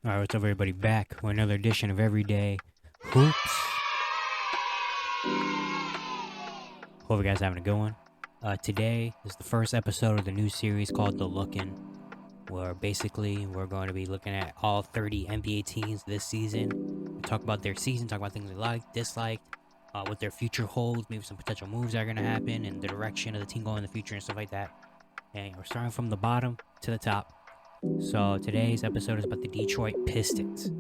Alright, what's up, everybody? Back with another edition of Everyday Hoops. Hope you guys having a good one. Today is the first episode of the new series called The Lookin', where basically we're going to be looking at all 30 NBA teams this season. We talk about their season, talk about things they liked, disliked, what their future holds, maybe some potential moves that are going to happen, and the direction of the team going in the future and stuff like that. And we're starting from the bottom to the top. So today's episode is about the Detroit Pistons.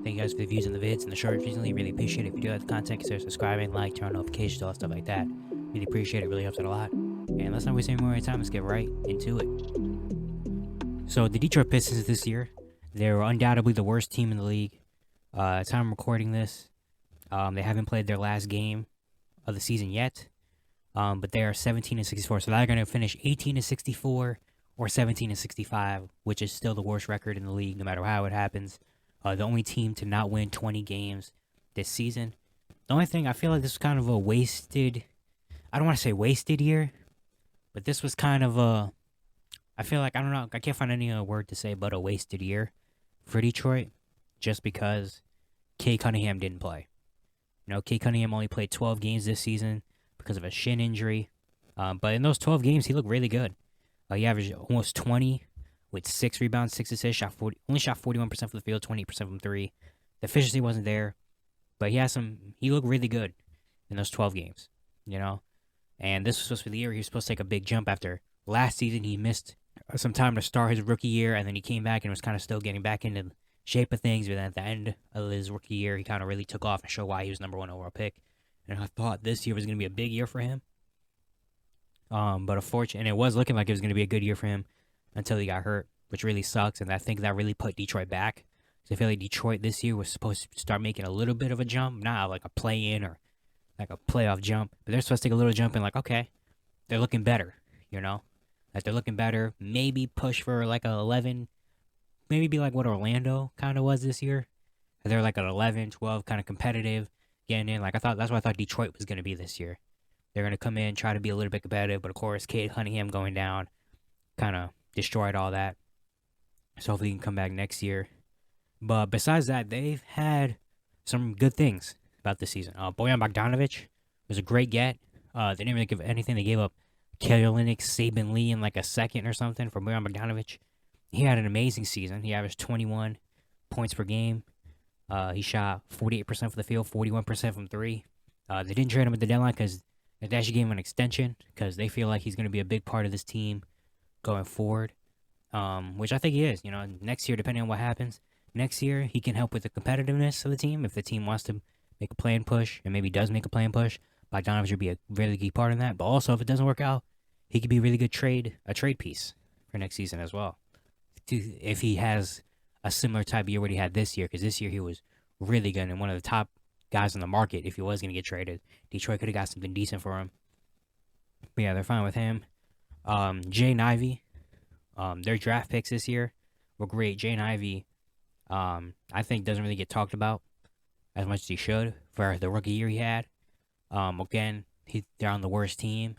Thank you guys for the views and the vids and the shorts recently. Really appreciate it. If you do like the content, consider subscribing, like, turn on notifications, all that stuff like that. Really appreciate it. Really helps out a lot. And let's not waste any more time. Let's get right into it. So the Detroit Pistons this year, they're undoubtedly the worst team in the league. At the time I'm recording this, they haven't played their last game of the season yet. But they are 17-64, so they're going to finish 18-64 or 17-65, which is still the worst record in the league, no matter how it happens. The only team to not win 20 games this season. The only thing, I feel like this was kind of a wasted, I don't want to say wasted year, but this was kind of a, I feel like, I don't know, I can't find any other word to say but a wasted year for Detroit, just because Kay Cunningham didn't play. Kay Cunningham only played 12 games this season because of a shin injury. But in those 12 games, he looked really good. He averaged almost 20 with 6 rebounds, 6 assists, only shot 41% from the field, 28% from 3. The efficiency wasn't there, but he looked really good in those 12 games, And this was supposed to be the year he was supposed to take a big jump after last season. He missed some time to start his rookie year, and then he came back and was kind of still getting back into the shape of things. But then at the end of his rookie year, he kind of really took off and showed why he was number 1 overall pick. And I thought this year was going to be a big year for him. But unfortunately, it was looking like it was going to be a good year for him until he got hurt, which really sucks. And I think that really put Detroit back. So I feel like Detroit this year was supposed to start making a little bit of a jump, not like a play-in or like a playoff jump, but they're supposed to take a little jump and like, okay, they're looking better, Like they're looking better. Maybe push for like a 11, maybe be like what Orlando kind of was this year. They're like an 11, 12 kind of competitive, getting in. Like that's what I thought Detroit was going to be this year. They're going to come in, try to be a little bit competitive, but of course, Cade Cunningham going down kind of destroyed all that. So hopefully he can come back next year. But besides that, they've had some good things about this season. Bojan Bogdanovic was a great get. They didn't really give anything. They gave up Kelly Olynyk, Saban Lee in like a second or something for Bojan Bogdanovic. He had an amazing season. He averaged 21 points per game. He shot 48% from the field, 41% from 3. They didn't trade him at the deadline because they actually gave him an extension because they feel like he's going to be a big part of this team going forward, which I think he is. Next year, depending on what happens, next year he can help with the competitiveness of the team. If the team wants to make a plan push and maybe does make a plan push, Bogdanovich would be a really key part in that. But also, if it doesn't work out, he could be a really good a trade piece for next season as well. If he has a similar type of year what he had this year, because this year he was really good and one of the top guys on the market. If he was going to get traded, Detroit could have got something decent for him. But yeah, they're fine with him. Jay Ivey, their draft picks this year were great. Jay Ivey, I think doesn't really get talked about as much as he should for the rookie year he had. Again, they're on the worst team,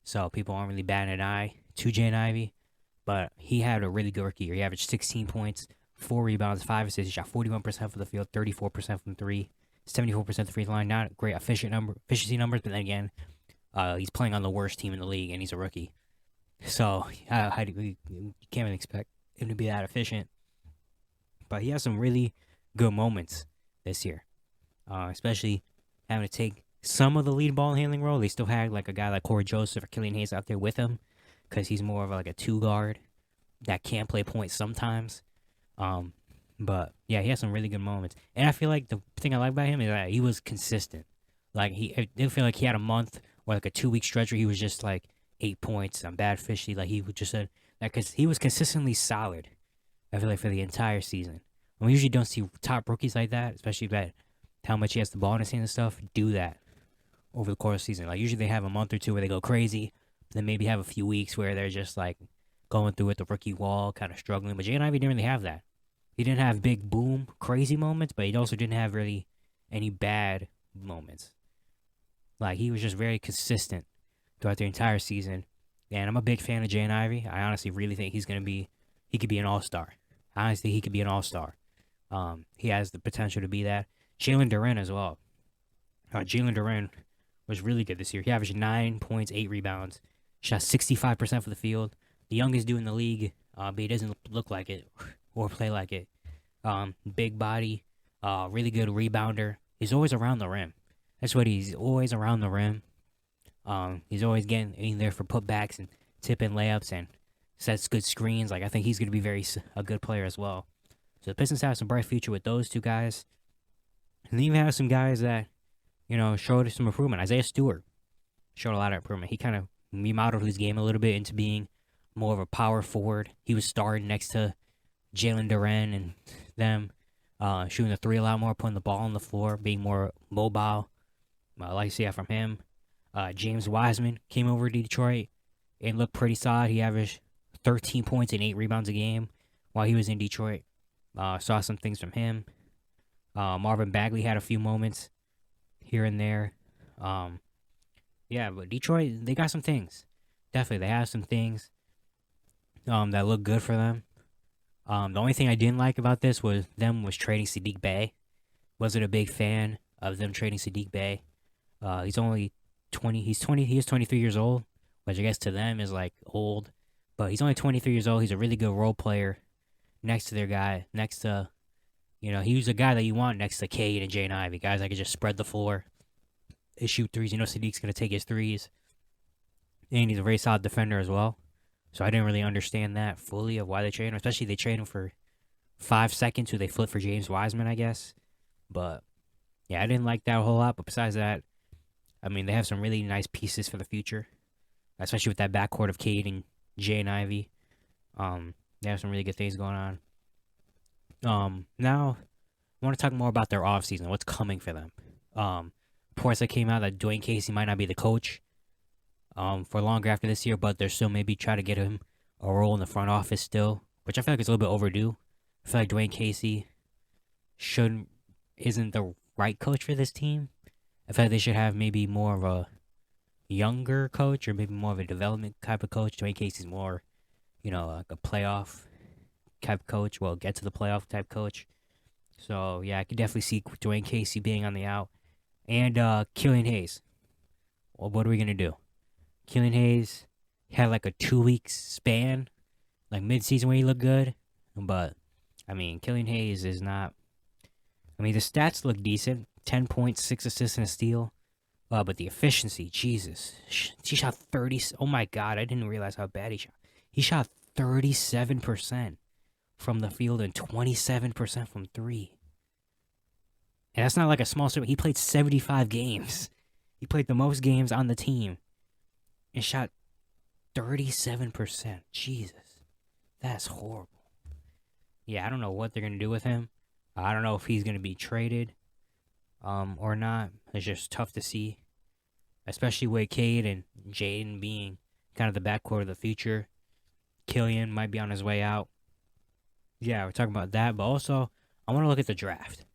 so people aren't really batting an eye to Jay Ivey. But he had a really good rookie year. He averaged 16 points, 4 rebounds, 5 assists. He shot 41% from the field, 34% from 3, 74% the free throw line. Not great efficiency numbers, but then again, he's playing on the worst team in the league, and he's a rookie. So you can't really expect him to be that efficient. But he has some really good moments this year, especially having to take some of the lead ball handling role. They still had like a guy like Corey Joseph or Killian Hayes out there with him because he's more of like a 2 guard that can play points sometimes. But yeah, he has some really good moments, and I feel like the thing I like about him is that he was consistent. Like I didn't feel like he had a month or like a 2-week stretch where he was just like 8 points. I'm bad fishy. Like he would just said that because he was consistently solid. I feel like for the entire season. And we usually don't see top rookies like that, especially that how much he has the ball in his hand and stuff. Do that over the course of the season. Like usually they have a month or two where they go crazy, then maybe have a few weeks where they're just like going through at the rookie wall, kind of struggling. But Jay and Ivy didn't really have that. He didn't have big boom crazy moments, but he also didn't have really any bad moments. Like he was just very consistent throughout the entire season. And I'm a big fan of Jay and Ivy. I honestly really think he could be an all-star. I honestly think he could be an all-star. He has the potential to be that. Jalen Duren as well. Jalen Duren was really good this year. He averaged 9 points, 8 rebounds, shot 65% for the field. The youngest dude in the league, but he doesn't look like it or play like it. Big body, really good rebounder. He's always around the rim. That's what he's always around the rim. He's always getting in there for putbacks and tip-in layups and sets good screens. Like I think he's going to be a good player as well. So the Pistons have some bright future with those two guys, and they even have some guys that showed some improvement. Isaiah Stewart showed a lot of improvement. He kind of remodeled his game a little bit into being more of a power forward. He was starting next to Jalen Duren and them, shooting the three a lot more, putting the ball on the floor, being more mobile. I like to see that from him. James Wiseman came over to Detroit and looked pretty solid. He averaged 13 points and 8 rebounds a game while he was in Detroit. Saw some things from him. Marvin Bagley had a few moments here and there. Yeah, but Detroit, they got some things. Definitely, they have some things that look good for them. The only thing I didn't like about this was trading Sadiq Bey. Wasn't a big fan of them trading Sadiq Bey. He's only 20. He is 23 years old, which I guess to them is like old. But he's only 23 years old. He's a really good role player next to their guy. Next to, he was a guy that you want next to Cade and Jaden Ivey. Guys that could just spread the floor and shoot threes. Sadiq's going to take his threes. And he's a very solid defender as well. So I didn't really understand that fully of why they trade him. Especially they trade him for 5 seconds who they flip for James Wiseman, I guess. But, yeah, I didn't like that a whole lot. But besides that, I mean, they have some really nice pieces for the future. Especially with that backcourt of Cade and Jaden Ivey. They have some really good things going on. Now, I want to talk more about their offseason. What's coming for them. Reports that came out that Dwayne Casey might not be the coach for longer after this year, but they're still maybe trying to get him a role in the front office still, which I feel like is a little bit overdue. I feel like Dwayne Casey isn't the right coach for this team. I feel like they should have maybe more of a younger coach or maybe more of a development type of coach. Dwayne Casey's more, like a playoff type coach. Well, get to the playoff type coach. So, yeah, I could definitely see Dwayne Casey being on the out. And Killian Hayes. Well, what are we going to do? Killian Hayes had like a 2-week span, like mid-season where he looked good. But, I mean, Killian Hayes is not... I mean, the stats look decent. 10 points, 6 assists, and a steal. But the efficiency, Jesus. He shot 30... Oh, my God. I didn't realize how bad he shot. He shot 37% from the field and 27% from 3. And that's not like a small... He played 75 games. He played the most games on the team. And shot 37%. Jesus. That's horrible. Yeah, I don't know what they're going to do with him. I don't know if he's going to be traded or not. It's just tough to see. Especially with Cade and Jaden being kind of the backcourt of the future. Killian might be on his way out. Yeah, we're talking about that. But also, I want to look at the draft.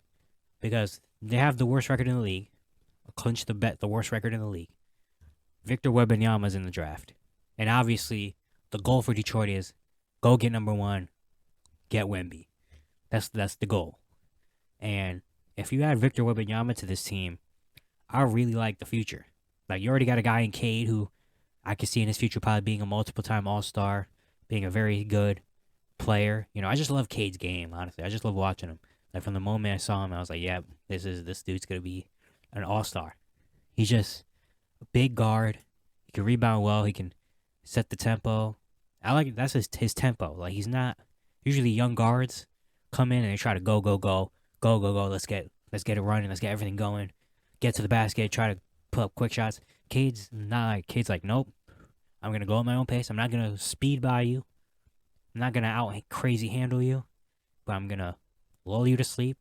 Because they have the worst record in the league. Clinch the bet, the worst record in the league. Victor Wembanyama's in the draft. And obviously, the goal for Detroit is go get number 1, get Wemby. That's the goal. And if you add Victor Wembanyama to this team, I really like the future. Like, you already got a guy in Cade who I could see in his future probably being a multiple-time All-Star, being a very good player. I just love Cade's game, honestly. I just love watching him. Like, from the moment I saw him, I was like, yeah, this dude's going to be an all-star. He's just a big guard. He can rebound well. He can set the tempo. I like it. That's his tempo. Like, he's not... Usually young guards come in and they try to go. Let's get it running. Let's get everything going. Get to the basket. Try to put up quick shots. Cade's like, nope. I'm going to go at my own pace. I'm not going to speed by you. I'm not going to out crazy handle you. But I'm going to lull you to sleep.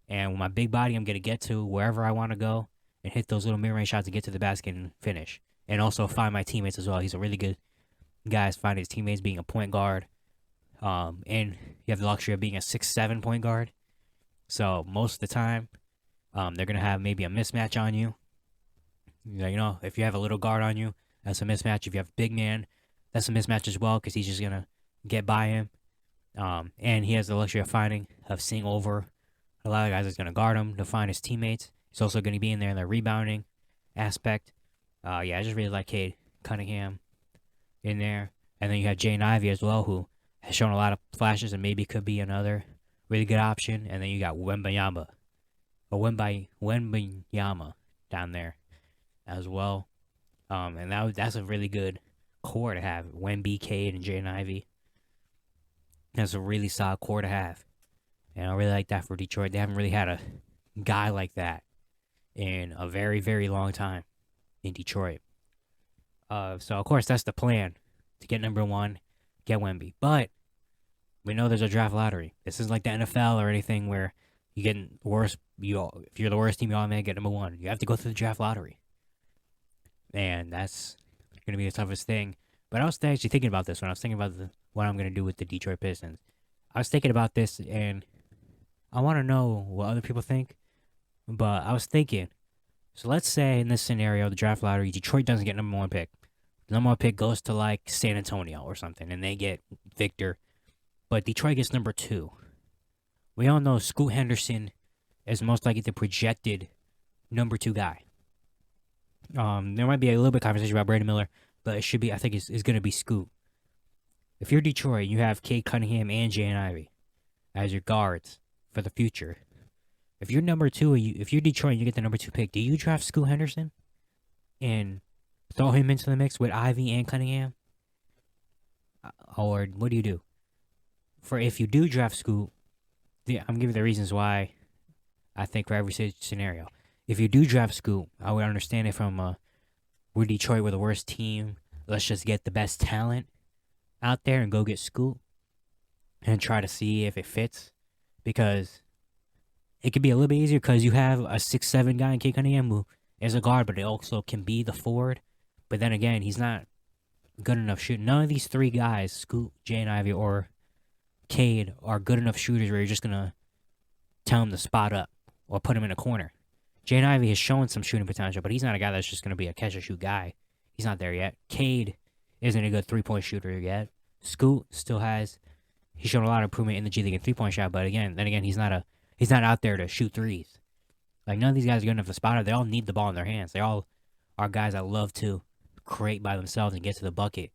And with my big body, I'm going to get to wherever I want to go and hit those little mid-range shots and get to the basket and finish. And also find my teammates as well. He's a really good guy at finding his teammates, being a point guard. And you have the luxury of being a 6'7" point guard. So most of the time, they're going to have maybe a mismatch on you. If you have a little guard on you, that's a mismatch. If you have a big man, that's a mismatch as well because he's just going to get by him. And he has the luxury of seeing over a lot of guys that's going to guard him to find his teammates. He's also going to be in there in the rebounding aspect. Yeah, I just really like Cade Cunningham in there. And then you have Jane Ivey as well, who has shown a lot of flashes and maybe could be another really good option. And then you got Wembayama down there as well. And that's a really good core to have. Wemby, Cade, and Jane Ivey. That's a really solid core to have. And I really like that for Detroit. They haven't really had a guy like that in a very, very long time in Detroit. So, of course, that's the plan to get number one, get Wemby. But we know there's a draft lottery. This isn't like the NFL or anything where you get worse. If you're the worst team, you automatically get number one. You have to go through the draft lottery. And that's going to be the toughest thing. But I was actually thinking about this when I was thinking about what I'm going to do with the Detroit Pistons. I was thinking about this, and I want to know what other people think. But I was thinking, so let's say in this scenario, the draft lottery, Detroit doesn't get number one pick. The number one pick goes to like San Antonio or something, and they get Victor. But Detroit gets number two. We all know Scoot Henderson is most likely the projected number two guy. There might be a little bit of conversation about Brandon Miller, but it should be, I think it's going to be Scoot. If you're Detroit, you have Cade Cunningham and Jane Ivey as your guards for the future. If you're number two, if you're Detroit and you get the number two pick, do you draft Scoot Henderson and throw him into the mix with Ivey and Cunningham? Or what do you do? For if you do draft Scoot, I'm giving the reasons why I think for every scenario. If you do draft Scoot, I would understand it from we're Detroit, we're the worst team. Let's just get the best talent out there and go get Scoot and try to see if it fits. Because it could be a little bit easier because you have a 6'7" guy in Cade Cunningham who is a guard, but it also can be the forward. But then again, he's not good enough shooting. None of these three guys, Scoot, Jane Ivey, or Cade, are good enough shooters where you're just going to tell him to spot up or put him in a corner. Jane Ivey has shown some shooting potential, but he's not a guy that's just going to be a catch-and-shoot guy. He's not there yet. Cade isn't a good three-point shooter yet. Scoot still has. He's shown a lot of improvement in the G League in three-point shot, but then again, he's not out there to shoot threes. Like, none of these guys are good enough to spot up. They all need the ball in their hands. They all are guys that love to create by themselves and get to the bucket.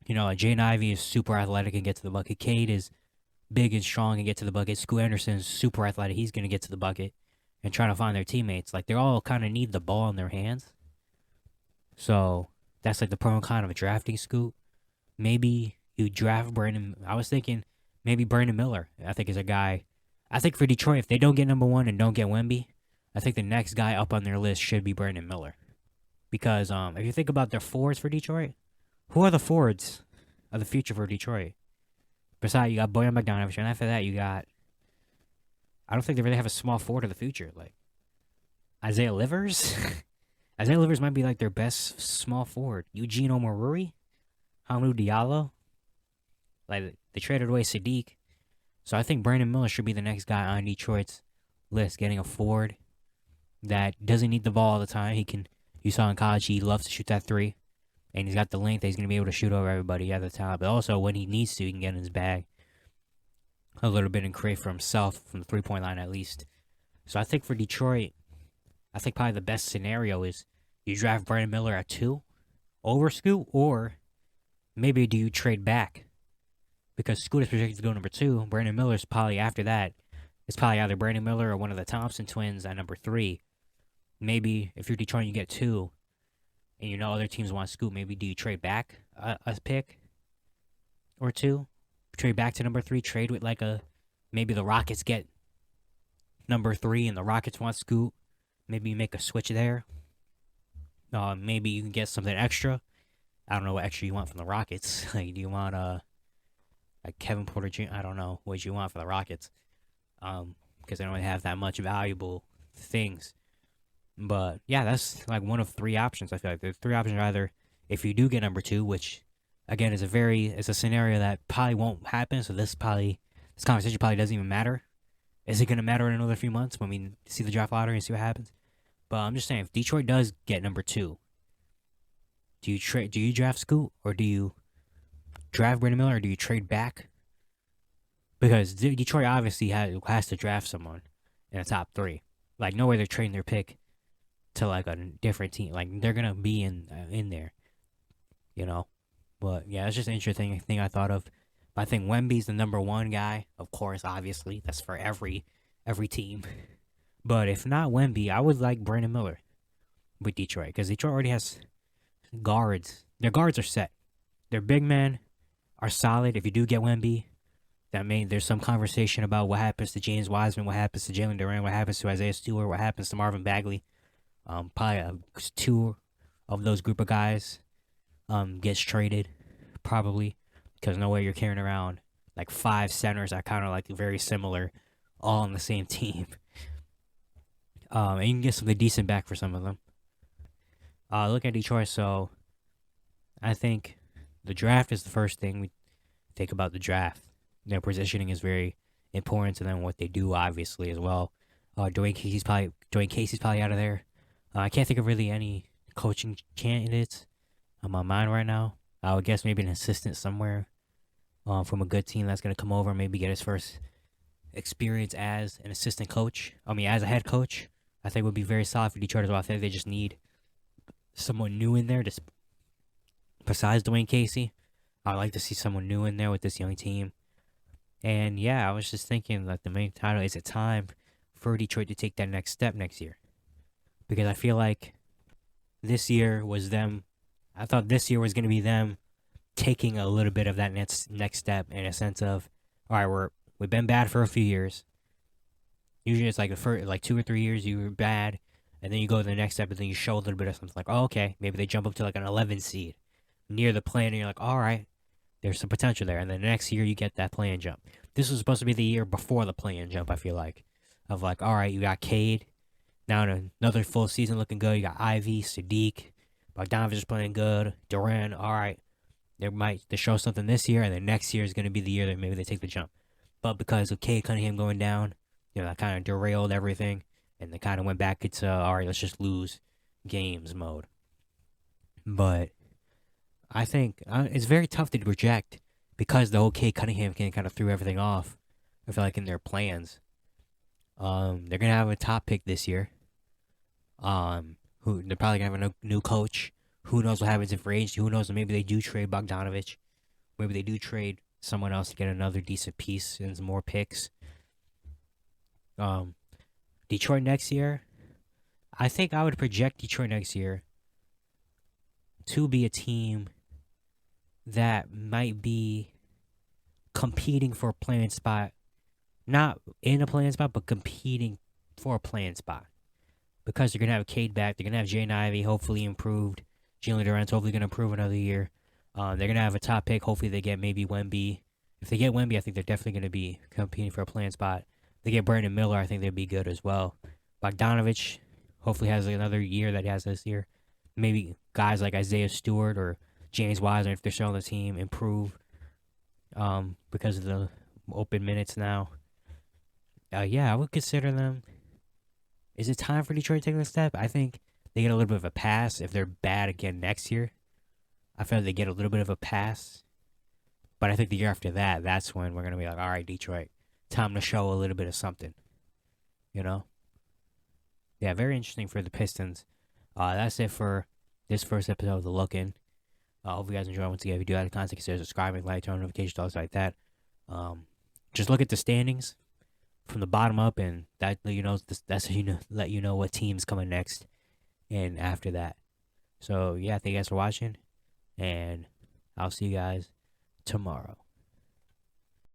You know, like Jane Ivey is super athletic and get to the bucket. Cade is big and strong and get to the bucket. Scoot Anderson is super athletic. He's going to get to the bucket and try to find their teammates. Like, they all kind of need the ball in their hands. So that's like the pro and con of drafting Scoot. Maybe you draft Brandon. I was thinking maybe Brandon Miller. I think is a guy. I think for Detroit, if they don't get number one and don't get Wemby, I think the next guy up on their list should be Brandon Miller. Because if you think about their forwards for Detroit, who are the forwards of the future for Detroit? Besides, you got Bojan Bogdanovic, and after that, you got. I don't think they really have a small forward of the future. Like Isaiah Livers. Isaiah Livers might be like their best small forward. Eugene Omoruyi, Hamidou Diallo. Like, they traded away Sadiq. So I think Brandon Miller should be the next guy on Detroit's list, getting a forward that doesn't need the ball all the time. You saw in college, he loves to shoot that three. And he's got the length that he's going to be able to shoot over everybody at the top. But also, when he needs to, he can get in his bag a little bit and create for himself from the three-point line at least. So I think for Detroit, I think probably the best scenario is you draft Brandon Miller at 2 over Scoot, or maybe do you trade back? Because Scoot is projected to go number 2. Brandon Miller's probably after that. It's probably either Brandon Miller or one of the Thompson twins at number 3. Maybe if you're Detroit, you get 2, and you know other teams want Scoot. Maybe do you trade back a pick or 2? Trade back to number 3. Trade with maybe the Rockets get number 3 and the Rockets want Scoot. Maybe you make a switch there. Maybe you can get something extra. I don't know what extra you want from the Rockets. Like, do you want like Kevin Porter Jr.? I don't know what you want for the Rockets. Because they don't really have that much valuable things. But yeah, that's like one of 3 options. I feel like the 3 options are either if you do get number 2, which again is a scenario that probably won't happen. So this conversation probably doesn't even matter. Is it going to matter in another few months when we see the draft lottery and see what happens? But I'm just saying, if Detroit does get number 2, do you draft Scoot, or do you draft Brandon Miller, or do you trade back because Detroit obviously has to draft someone in the top three. Like, no way they're trading their pick to like a different team. Like, they're gonna be in there, you know. But yeah, it's just an interesting thing I thought of. But I think Wemby's the number one guy, of course. Obviously, that's for every team. But if not Wemby, I would like Brandon Miller with Detroit because Detroit already has guards. Their guards are set. Their big men are solid. If you do get Wemby, that means there's some conversation about what happens to James Wiseman, what happens to Jalen Duran, what happens to Isaiah Stewart, what happens to Marvin Bagley. Probably two of those group of guys gets traded, probably, because no way you're carrying around like five centers that kind of like very similar, all on the same team. And you can get something decent back for some of them. Look at Detroit. So I think the draft is the first thing we think about. The draft, their positioning is very important to them. What they do, obviously, as well. Dwayne Casey's probably out of there. I can't think of really any coaching candidates on my mind right now. I would guess maybe an assistant somewhere from a good team that's going to come over and maybe get his first experience as an assistant coach. As a head coach, I think would be very solid for Detroit as well. I think they just need someone new in there, just besides Dwayne Casey. I'd like to see someone new in there with this young team. And yeah, I was just thinking that the main title is it time for Detroit to take that next step next year, because I feel like this year was them. I thought this year was going to be them taking a little bit of that next step in a sense of, all right, we've been bad for a few years. Usually it's like the first like 2 or 3 years you were bad, and then you go to the next step, and then you show a little bit of something like, oh, okay, maybe they jump up to like an 11 seed near the plan, and you're like, all right, there's some potential there. And then the next year you get that play-in jump. This was supposed to be the year before the play-in jump, I feel like, of like, all right, you got Cade, now in another full season looking good. You got Ivy, Sadiq, Bogdanovich is playing good, Duran, all right. They show something this year, and then next year is going to be the year that maybe they take the jump. But because of Cade Cunningham going down, that kind of derailed everything, and they kind of went back into, all right, let's just lose games mode. But I think it's very tough to project because the whole Cade Cunningham thing kind of threw everything off. I feel like in their plans, they're gonna have a top pick this year. Who they're probably gonna have a new coach. Who knows what happens in free agency? Who knows? Maybe they do trade Bogdanovich. Maybe they do trade someone else to get another decent piece and some more picks. Detroit next year, I think I would project Detroit next year to be a team that might be competing for a playing spot. Not in a playing spot, but competing for a playing spot. Because they're going to have Cade back. They're going to have Jaden Ivey, hopefully improved. Jalen Durant's hopefully going to improve another year. They're going to have a top pick. Hopefully they get maybe Wemby. If they get Wemby, I think they're definitely going to be competing for a playing spot. If they get Brandon Miller, I think they'd be good as well. Bogdanovich hopefully has another year that he has this year. Maybe guys like Isaiah Stewart or James Wiseman, if they're still on the team, improve because of the open minutes now. Yeah, I would consider them. Is it time for Detroit to take the step? I think they get a little bit of a pass if they're bad again next year. I feel like they get a little bit of a pass. But I think the year after that, that's when we're going to be like, all right, Detroit, time to show a little bit of something. Yeah, very interesting for the Pistons. That's it for this first episode of The Look-In. Hope you guys enjoy. Once again, if you do have the content, consider subscribing, like, turn on notifications, all like that. Just look at the standings from the bottom up, and that let you know what team's coming next and after that. So yeah, thank you guys for watching, and I'll see you guys tomorrow.